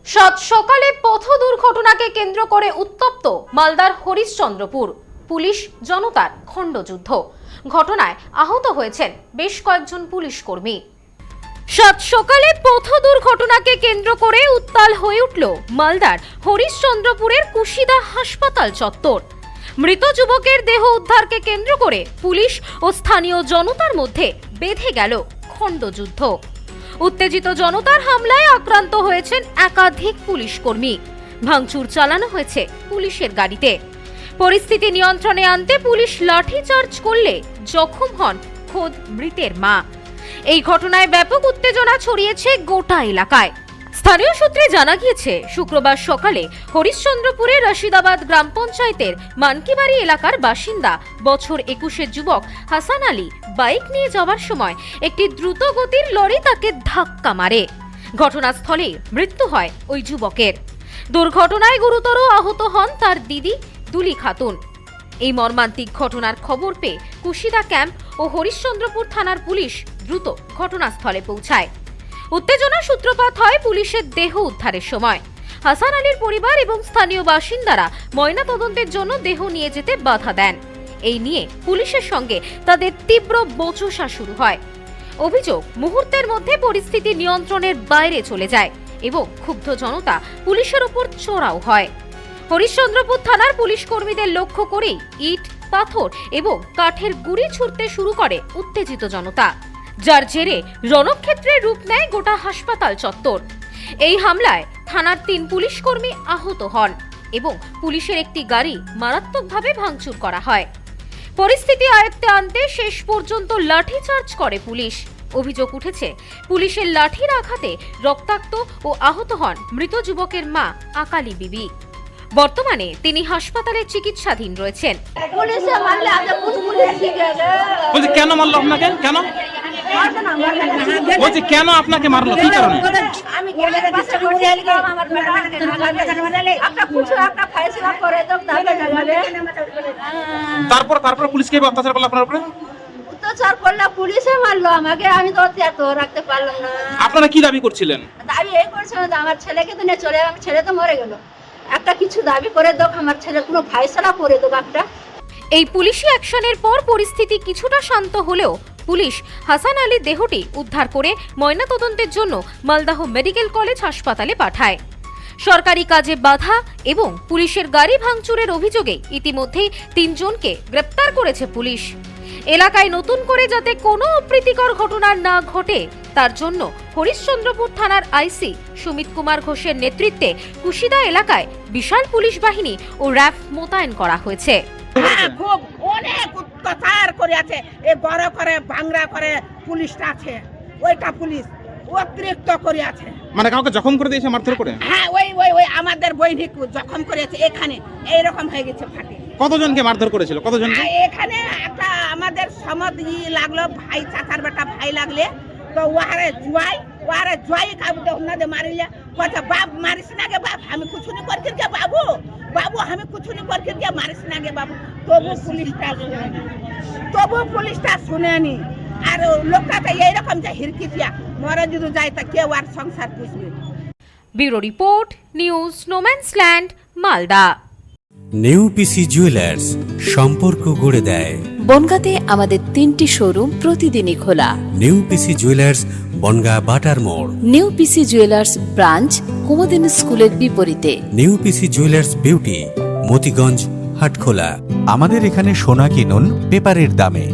সাত সকালে পথ দুর্ঘটনাকে কেন্দ্র করে উত্তপ্ত মালদার হরিশ্চন্দ্রপুর। পুলিশ জনতার খণ্ডযুদ্ধ। ঘটনায় আহত হয়েছেন বেশ কয়েকজন পুলিশ কর্মী। সাত সকালে পথ দুর্ঘটনাকে কেন্দ্র করে উত্তাল হয়ে উঠল মালদার হরিশ্চন্দ্রপুরের কুশিদা হাসপাতাল চত্বর। মৃত যুবকের দেহ উদ্ধারকে কেন্দ্র করে পুলিশ ও স্থানীয় জনতার মধ্যে বেঁধে গেল খণ্ডযুদ্ধ। উত্তেজিত জনতার হামলায় আক্রান্ত হয়েছেন একাধিক পুলিশ কর্মী। ভাঙচুর চালানো হয়েছে পুলিশের গাড়িতে। পরিস্থিতি নিয়ন্ত্রণে আনতে পুলিশ লাঠিচার্জ করলে জখম হন খোদ মৃতের মা। এই ঘটনায় ব্যাপক উত্তেজনা ছড়িয়েছে গোটা এলাকায়। স্থানীয় সূত্রে জানা গিয়েছে, শুক্রবার সকালে হরিশ্চন্দ্রপুরের রশিদাবাদ গ্রাম পঞ্চায়েতের মানকিবাড়ি এলাকার বাসিন্দা বছর 21-এর যুবক হাসান আলী বাইক নিয়ে যাওয়ার সময় একটি দ্রুত গতির লরি তাকে ধাক্কা মারে। ঘটনাস্থলে মৃত্যু হয় ওই যুবকের। দুর্ঘটনায় গুরুতর আহত হন তার দিদি দুলি খাতুন। এই মর্মান্তিক ঘটনার খবর পেয়ে কুশিদা ক্যাম্প ও হরিশ্চন্দ্রপুর থানার পুলিশ দ্রুত ঘটনাস্থলে পৌঁছায়। উত্তেজনা সূত্রপাত হয় পুলিশের দেহ উদ্ধারের সময়। হাসান আলীর পরিবার এবং স্থানীয় বাসিন্দারা ময়নাতদন্তের জন্য দেহ নিয়ে যেতে বাধা দেন। এই নিয়ে পুলিশের সঙ্গে তাদের তীব্র বচসা শুরু হয়। অভিযোগ, মুহূর্তের মধ্যে পরিস্থিতি নিয়ন্ত্রণের বাইরে চলে যায় এবং ক্ষুব্ধ জনতা পুলিশের উপর চড়াও হয়। হরিশ্চন্দ্রপুর থানার পুলিশ কর্মীদের লক্ষ্য করেই ইট, পাথর এবং কাঠের গুঁড়ি ছুড়তে শুরু করে উত্তেজিত জনতা, যার জেরে রণক্ষেত্রের রূপ নেয় গোটা হাসপাতাল চত্বর। এই হামলায় থানার 3 পুলিশ কর্মী আহত হন এবং পুলিশের একটি গাড়ি মারাত্মকভাবে ভাঙচুর করা হয়। পরিস্থিতি আয়ত্তে আনতে শেষ পর্যন্ত লাঠিচার্জ করে পুলিশ। অভিযোগ উঠেছে, পুলিশের লাঠির আঘাতে রক্তাক্ত ও আহত হন মৃত যুবকের মা আকালি বিবি। বর্তমানে তিনি হাসপাতালে চিকিৎসাধীন রয়েছেন। বলছি কেন মারলো আপনাকে? কেন বলছি কেন আপনাকে মারলো? কি কারণে? তারপর পুলিশকে অত্যাচার করলো আপনার উপরে? অত্যাচার করলে পুলিশে মারলো আমাকে। আমি তো রাখতে পারলাম না। আপনারা কি দাবি করছিলেন? দাবি এই করছিলাম, আমার ছেলেকে তো নিয়ে চলে, আমার ছেলে তো মরে গেল। একটা কিছু দাবি করে দাও, আমার ছেলে কোনো ফায়সালা করে দাও একটা। এই পুলিশি অ্যাকশনের পর পরিস্থিতি কিছুটা শান্ত হলেও পুলিশ হাসান আলীর দেহটি উদ্ধার করে ময়নাতদন্তের জন্য মালদাহ মেডিকেল কলেজ হাসপাতালে পাঠায়। সরকারি কাজে বাধা এবং পুলিশের গাড়ি ভাঙচুরের অভিযোগে ইতিমধ্যেই 3 জনকে গ্রেপ্তার করেছে পুলিশ। এলাকায় নতুন করে যাতে কোনো অপ্রীতিকর ঘটনা না ঘটে তার জন্য হরিশ্চন্দ্রপুর থানার আইসি সুমিত কুমার ঘোষের নেতৃত্বে কুশিদা এলাকায় বিশাল পুলিশ বাহিনী ও র্যাব মোতায়েন করা হয়েছে। খুব অনেক অত্যাচার করে আছে। এই বড় করে বাংলা করে পুলিশটা আছে, ওইটা পুলিশ অতিরিক্ত করে আছে। মানে কাউকে জখম করে দিয়েছে মারধর করে? হ্যাঁ, ওই আমাদের বইনি জখম করেছে। এখানে এইরকম হয়ে গেছে ফাটে। কতজনকে মারধর করেছিল? কতজনকে? এখানে একটা আমাদের সমদ লাগলো, ভাই চাচার বেটা ভাই লাগলে তো ওয়ারে জয় কাবুতে ওনাদের মারিলে কথা, বাপ মারিস না গে বাপ, আমি কুছুনি করছি গে বাবু, আমি কুছুনি করছি গে, মারিস না গে বাবু। তবু পুলিশটা শুনেনি। আর লোকটা তো এইরকম যে হিরকি দিয়া মরে যদি যায় তা কেউ আর সংসার পুষবে। ব্যুরো রিপোর্ট, নিউজ স্নোম্যান্সল্যান্ড, মালদা। নিউ পিসি জুয়েলার্স, সম্পর্ক গড়ে দেয়। বনগাঁতে আমাদের 3টি শোরুম প্রতিদিনই খোলা। নিউ পিসি জুয়েলার্স, বনগাঁ বাটার মোড়। New PC jewellers branch, Kumudini স্কুলের বিপরীতে। New PC jewellers beauty, Motiganj, Hatkhola. আমাদের এখানে সোনা কিনুন পেপারের দামে।